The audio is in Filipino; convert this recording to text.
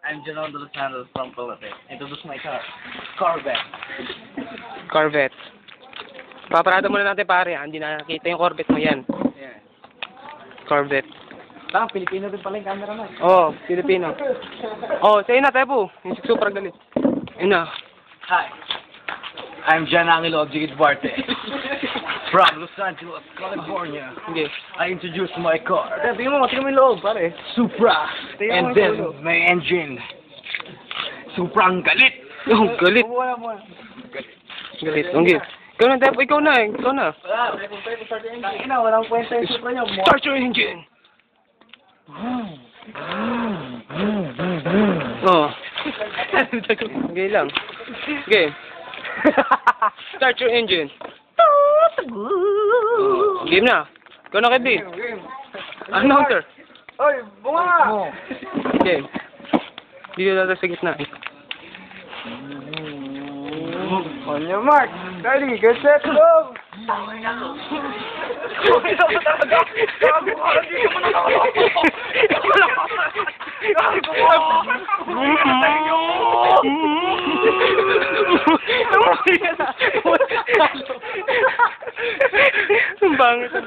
I'm Janelle Dos Santos from Philippines. Introduce my car. Corvette. Corvette. Paparada muna natin pare, hindi na nakita yung Corvette mo yan. Yeah. Corvette. Tama, Pilipino rin pala yung camera mo. Oo, Filipino. Oo, sa'yo na, Tepo. Yung super galit. Ayun na. Hi. I'm Jan Angelo Jigit Barte. From Los Angeles, California. Sige. I introduce my car. Tingnan mo yung loob, pare. Supra. Tingnan mo And yung then, ulo. my engine. Suprang galit. Yung galit. Mo. Galit. Okay. Ikaw na, Tepo. Ikaw na. Ikaw na. Wala, may punta yung start yung engine. Ina, walang kwenta yung Supra niyo. Start your engine. Oo. Okay lang. Okay. Start your engine. Game na. Ikaw na, Kevin. Announcer. Oy, bunga! Okay. Dito natin sa gitna. On your mark. Ready, get set, go! Ang bangit ang